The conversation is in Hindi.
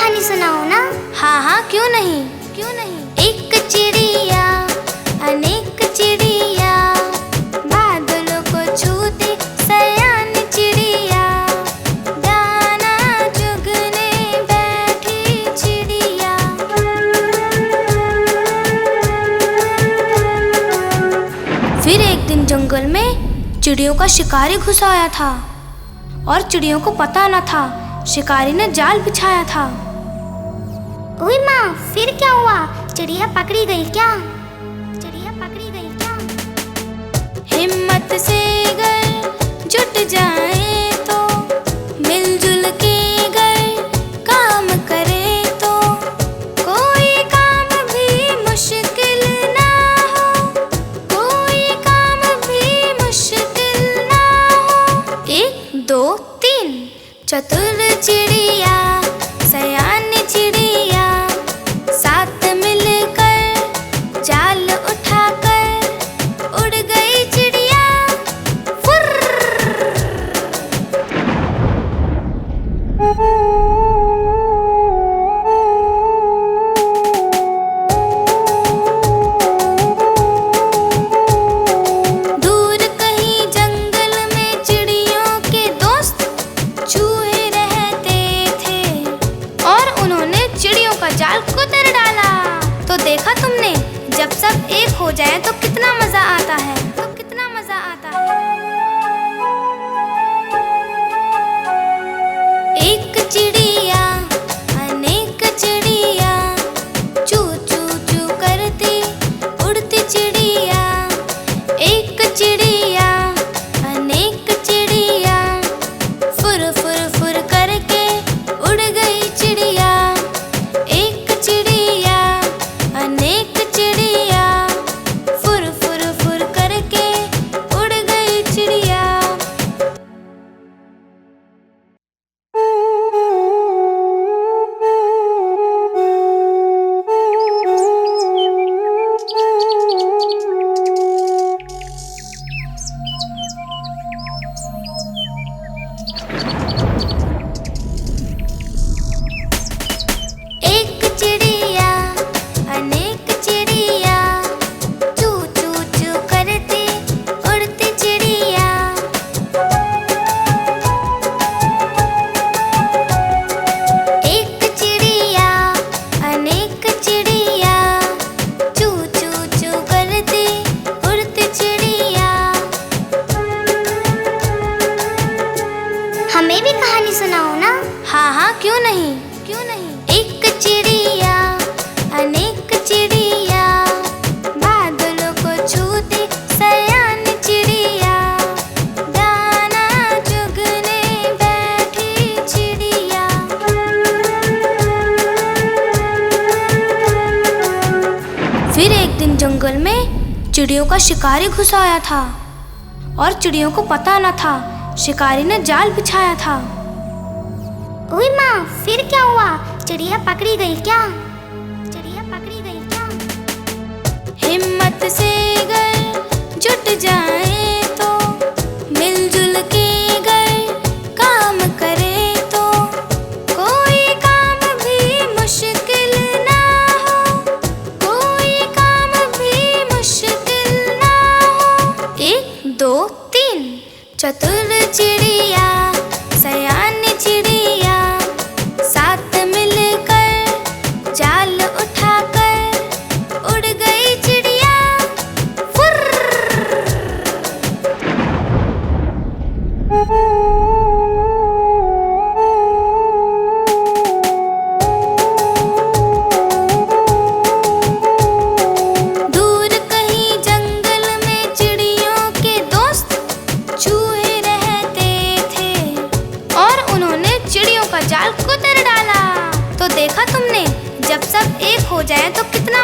कहानी सुनाओ ना। हाँ हाँ, क्यों नहीं। एक चिड़िया अनेक चिड़िया, बादलों को छूती सयान चिड़िया, दाना चुगने बैठी चिड़िया। फिर एक दिन जंगल में चिड़ियों का शिकारी घुस आया था और चिड़ियों को पता न था शिकारी ने जाल बिछाया था। ओए माँ, फिर क्या हुआ? चिड़िया पकड़ी गई क्या? हिम्मत से अगर जुट जाए तो, मिलजुल के अगर काम करे तो, कोई काम भी मुश्किल ना हो, कोई काम भी मुश्किल ना हो। 1 2 3 चतुर चिड़िया सयान चिड़िया, साथ मिलकर जाल उठाकर उड़ गई चिड़िया फुर्र। दूर कहीं जंगल में चिड़ियों के दोस्त चूहे रहते थे और उन्होंने चिड़ियों का जाल कुतर डाला। तो देखा तुमने, जब सब एक हो जाए तो कितना मजा आता है। एक चिड़िया अनेक चिड़िया, चू चू चू करती उड़ती चिड़िया। एक चिड़िया अनेक चिड़िया, फुर फुर फुर करके उड़ गई चिड़िया। एक चिड़िया अनेक चिड़िया, फुर फुर फुर करके उड़ गई चिड़िया। एक चिड़िया अनेक चिड़िया, चू चू चू करती उड़ती चिड़िया। एक चिड़िया अनेक चिड़िया, चू चू चू करती उड़ती चिड़िया। हमें भी कहानी सुनाओ ना। हाँ हाँ, क्यों नहीं। एक चिड़िया अनेक चिड़िया, बादलों को छूती सयान चिड़िया, दाना चुगने बैठी चिड़िया। फिर एक दिन जंगल में चिड़ियों का शिकारी घुस आया था और चिड़ियों को पता न था शिकारी ने जाल बिछाया था। ओए माँ, फिर क्या हुआ? चिड़िया पकड़ी गई क्या? हिम्मत से अगर जुट जाए तो, मिलजुल के अगर काम करे तो, कोई काम भी मुश्किल ना हो, कोई काम भी मुश्किल ना हो। 1 2 3 चतुर चिड़िया सयान चिड़िया, साथ मिलकर जाल उठाकर उड़ गई चिड़िया फुर्र। दूर कहीं जंगल में चिड़ियों के दोस्त चूहे रहते थे और उन्होंने चिड़ियों का जाल कुतर डाला। तो देखा तुमने, जब सब एक हो जाए तो कितना